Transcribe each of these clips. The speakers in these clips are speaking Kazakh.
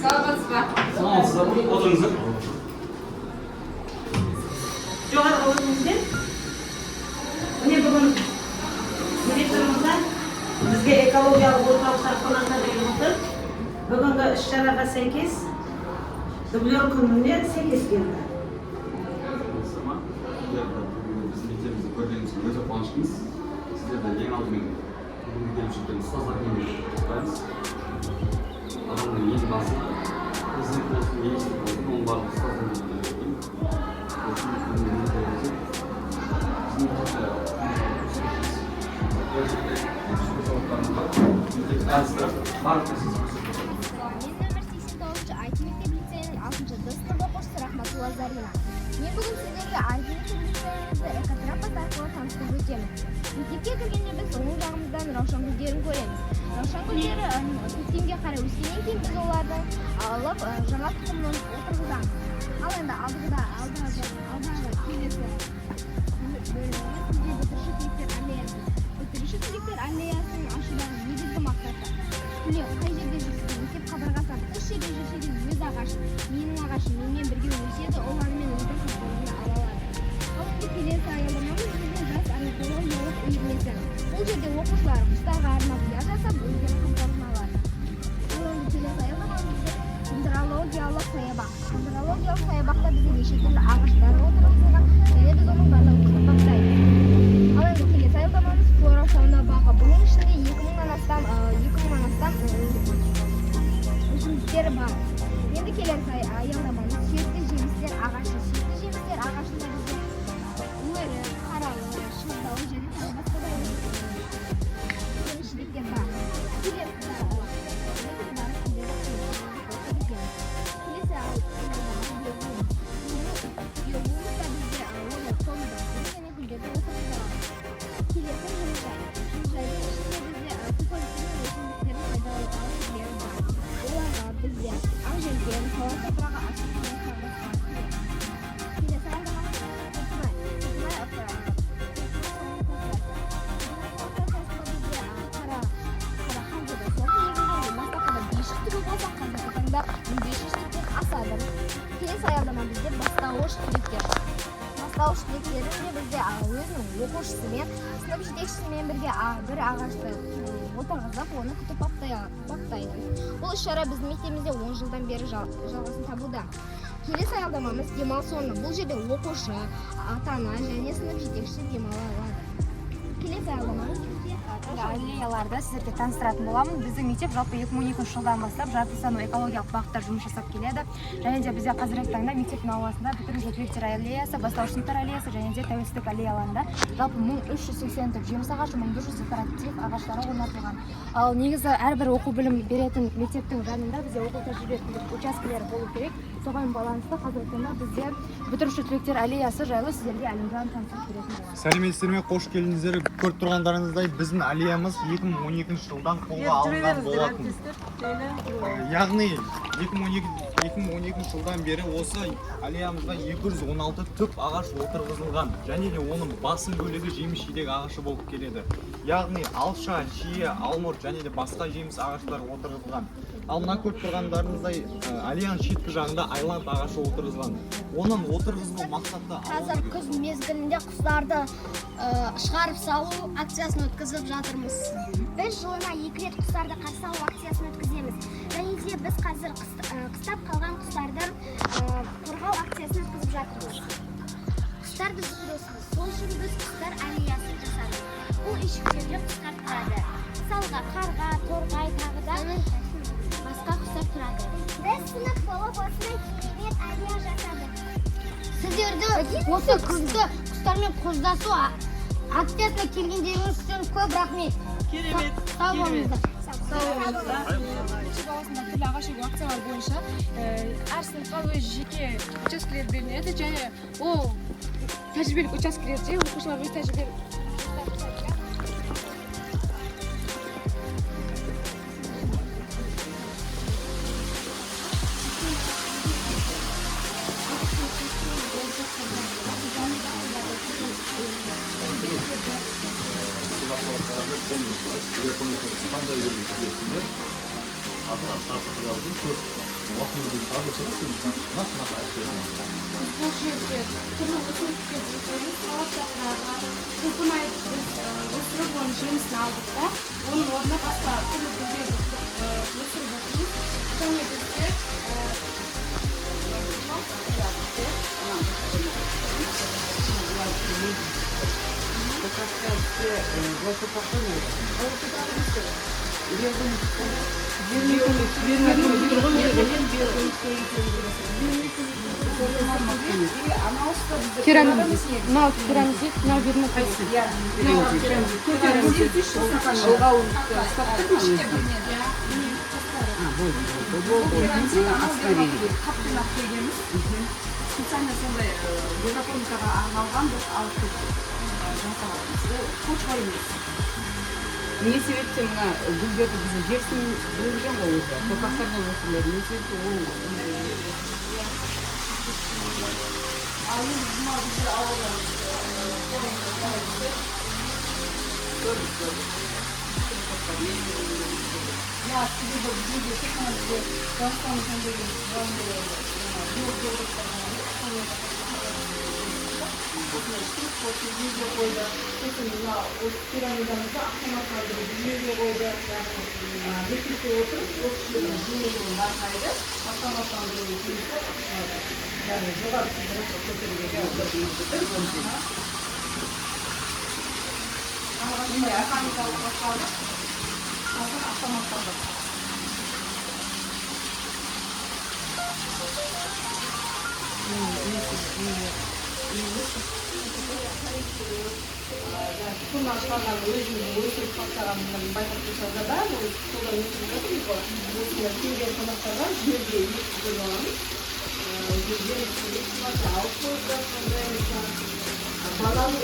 Саламатсыз ба? Саламатсыз, отырыңыздар. Жоғарғы өзіңізден міне бүгін директорымыздан бізге экологиялық орталықтар қонақта беріп отыр. Бүгінгі іс-шараға сәйкес дублер күніне сәйкес келді. Біздің мектебімізді көргенімізге өте қуаныштымыз. Сіздерді ең алдымен бүгінгі келіп жүрген ұстаздармен құттықтаймыз. Адамның ең басы президент болсын, министр болсын, оның барлық ұстаздармен Мен бүгін сіздерге Альбинтің лицейімізді экотропос арқылы таныстырып өтемін. Мектепке кіргенде біз оң жағымыздан раушан гүлдерін көреміз. Раушан гүлдері көктемге қарай өскеннен кейін біз оларды алып жаңа тұқымын отырғызамыз. Ал енді алдағы келесі бітіруші түлектер аллеясын ашудағы негізгі мақсаты. Түлек қай жерде жүрсе, мектеп қабырғасынан тыс жерде жүрсе де өз ағашын, менің ағашым менімен бірге өседі, олармен отырып орнына ала алады. Ал енді келесі аялдамамыз біздің жас орнитологиялық үйірмесі. Бұл жерде оқушылар құстарға арнап ұя жасап, өздерінің қамқорлығына алады. Ал енді келесі аялдамамыз дендрологиялық саябақ. Дендрологиялық саябақта бізде неше түрлі ағаштар отырғызылған, және біз оның барлығын бақылаймыз. Ал енді келесі аялдамамыз флора-фауна бағы. Бұның ішінде 2000-нан астам өсімдіктер бар. Енді келесі аялдамамыз сүйекті жемістер ағашы. Сүйекті жемістер ағашында бізде өрі, қаралы, шырдау және тағы басқа да жеміс-жидектер бар. Келесі аялдама бізде бастауыш түлектер. Бастауыш түлектерінде бізде өзінің оқушысымен, сынып жетекшісімен бірге бір ағашты отырғызып, оны күтіп баптайды. Бұл іс-шара біздің мектебімізде 10 жылдан бері жалғасын табуда. Келесі аялдамамыз демалыс орны. Бұл жерде оқушы, ата-ана және сынып жетекшісі демала алады. Келесі аялдамамыз аллеяларда сіздерге таныстыратын боламын. Біздің мектеп жалпы 2012 жылдан бастап жарты сану экологиялық бағытта жұмыс жасап келеді. Және де бізде қазіргі таңда мектептің ауласында бітіруші түлектер аллеясы, бастауыш сыныптар аллеясы және де тәуелсіздік аллеяларында жалпы 1380 түп жеміс ағашы, 1400 декоратив ағаштары орнатылған. Ал негізі әрбір оқу білім беретін мектептің жанында бізде оқу тәжірибелік учаскелері болу керек. Соған байланысты қазіргі таңда бізде бітіруші түлектер аллеясы жайлы сіздерге әлімжан таныстырып беретін боламын. Сәлеметсіздер ме, қош келдіңіздер. Көріп тұрғандарыңыздай біздің аллеямыз 2012 жылдан қолға алынған болатын. Яғни 2012 жылдан бері осы аллеямызда 216 түп ағаш отырғызылған. Және де оның басым бөлігі жеміс-жидек ағашы болып келеді. Яғни алша, шие, алмұрт және де басқа жеміс ағаштары отырғызылған. Ал мына көріп тұрғандарыңыздай аллеяның шеткі жағында айланд ағашы отырғызылған. Оның отырғызылу мақсаты қазір күз мезгілінде құстарды шығарып салу акциясын өткізіп жатырмыз. Біз жылына 2 рет құстарды қарсы алу акциясын өткіземіз. Және де біз қазір қыстап қалған құстарды қорғау акциясын өткізіп жатырмыз. Құстар біз көресіз. Сол үшін біз құстар аллеясын жасадық. Бұл үйшіктерде құстар тұрады. Мысалға қарға, торғай, тағы да басқа құстар тұрады. Біз сынып болып осындай керемет аллея жасадық. Сіздерді осы күзгі құстармен қоздасу акциясына келгендеріңіз үшін көп рахмет. Керемет. Сау болыңыздар. Түрлі ағаш егу акциялар бойынша әр сыныпқа өз жеке учаскелер бөлінеді және ол тәжірибелік учаскелерде оқушылар өз тәжірибелік Қандай уақытыңызды табыс етесіз, нақты бұл жерде түрлі өсімдіктер өсіреміз, салат дақылдарға. Көкөнай біз өсіріп, оның жемісін алдық та, оның орнына басқа түрлі гүлдерді өсіріп отырмыз. Және бізде Керамзит, мынау керамзит, мынау вермикулит. қаптың келгенбіз. Специально сондай гидропоникаға арналған біз алып жасағанбыз. Почва емес. Не себептен мына гүлдерді біздің жерсін бөлген ғой өзі, топырақтардан өсіріледі. Не себепті ол пирамидамызды автоматтандырып жүйеге қойды. Мектепте отырып, осы жердің жүйелігін байқайды. Автоматтандыру жүйесі яғни жоғары температура көтеруге механикалық басталды. Қазір автоматтандырды. Тұқымнан шығарған өзінің өсіріп тастағанын байқап тұрсаңыздар да, содан өсіріп жатырмыз ғой. Осында келген қонақтарға жерге екізіп аламыз. Жерге алып қойып сондай бананы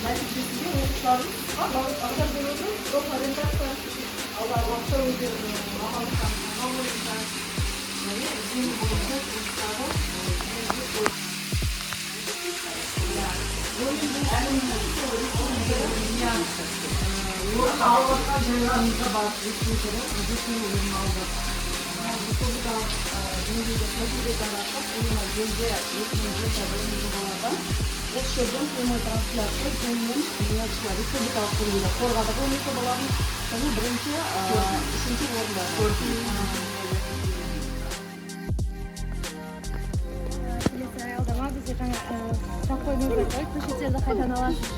нәтижесінде оқушыларымыз бағдар беріп отырмыз. Профориентация алдағы уақытта өздерінің мамандықтарын бойынша жеңіл бойынша жұмыстары ауылға жайларымызға барып есту керек, есту орын алды. Республикалық деңгейде тәжірибе таратып, ұйымы елде 2020 жобалардан осы жерден прямой трансляция жөнінен республикалық деңгейде қорғадық он жобаларын және бірінші, үшінші орында. келесі аялдама бізде жаңа сұрақ қойдыңыздар ғой, көшеттерді қайдан аласыз?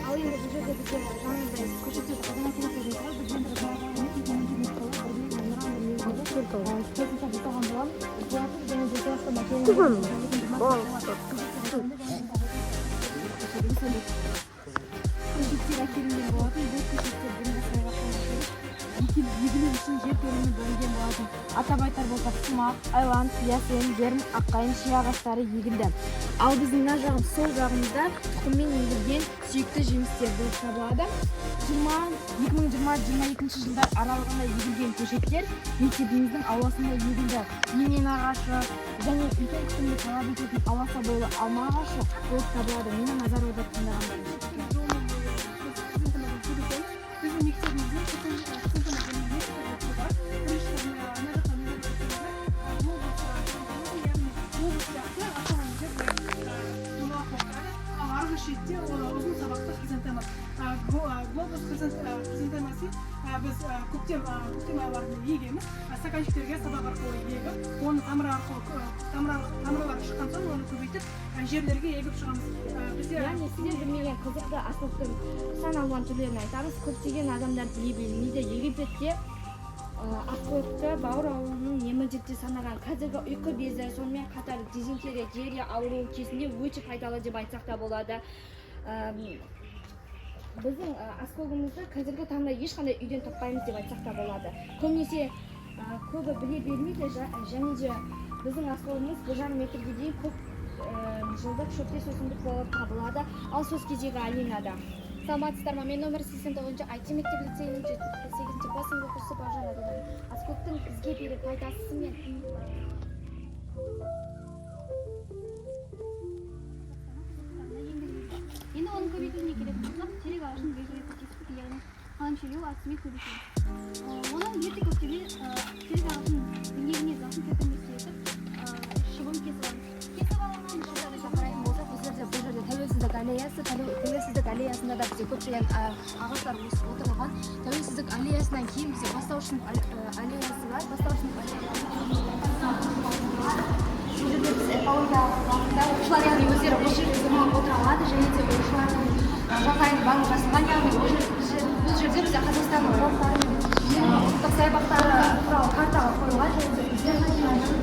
Ал енді бұл жерде бізде жаңағыдай көшеттерді қайдан әкеліп бердіңіздер, біз енді қосымша жасаған боламыз. Бұлардың және де сияқты көшеттер әкелінген болатын. Бұл көшеттер бұрынғы сайға қойылып егілу үшін жер телімі бөлінген болатын. Атап айтар болсақ, сымақ, айлан, ясен, жерм, аққайын, ши ағаштары егілді. Ал біздің мына жағым сол жағымызда тұқыммен егілген сүйікті жемістер болып табылады. 2020-2022 жылдар аралығында егілген көшеттер мектебіміздің ауласында егілді. Емен ағашы және үлкен күтімді талап ететін аласа бойлы алма ағашы болып табылады. Мені назар аударып тыңдағандар. Біздің мектебімізде арғы шетте ұзын сабақты хризантема. Глобус хризантемасы біз көктем айларында егеміз. Стаканчиктерге сабақ арқылы егіп, оны тамырлары шыққан соң оны көбейтіп, жерлерге егіп шығамыз. Яғни сіздер білмеген қызықты аспаптың сан алуан түрлерін айтамыз. Көптеген адамдар білмейді. Египетте Аққойықты Бауыр ауылының немедепте санаған қазіргі ұйқы безі, сонымен қатар дизентерия, диария ауруы кезінде өте пайдалы деп айтсақ та болады. Біздің осколгымызды қазіргі таңда ешқандай үйден таппаймыз деп айтсақ та болады. Көбінесе көбі біле бермейді, және де біздің осколымыз 1,5 метрге дейін көп жылдық шөптес өсімдік болып табылады. Ал сөз кезегі Алинада. Саламатсыздар ма? Мен номер 89-ші IT мектеп лицейінің 8-ші бас сынып оқушысы Бағжан Адылай. Аскөктің бізге берер пайдасы мен енді оның көбейтуіне келетін болсақ, терек ағашын вегетативтік, яғни қаламшелеу әдісімен көбейтеміз. Оны ерте көктеме терек ағашын діңгегіне зақым келтірмес етіп шыбын кесіп аламыз. Кесіп алынған жылдарды қарайтын болсақ, біздерде бұл жерде тәуелсіздік аллеясында да бізде көптеген ағаштар өсіп отырған. Тәуелсіздік аллеясынан кейін бізде бастауыш сынып аллеясы бар. Бастауыш сынып аллеясы бұл жерде біз экологиялық бағытта оқушылар яғни өздері осы жерде демалып отыра алады және де оқушылардың жағдайын барлығы жасалған, яғни бұл жерде бізде Қазақстанның ұлттық саябақтары туралы картаға қойылған және де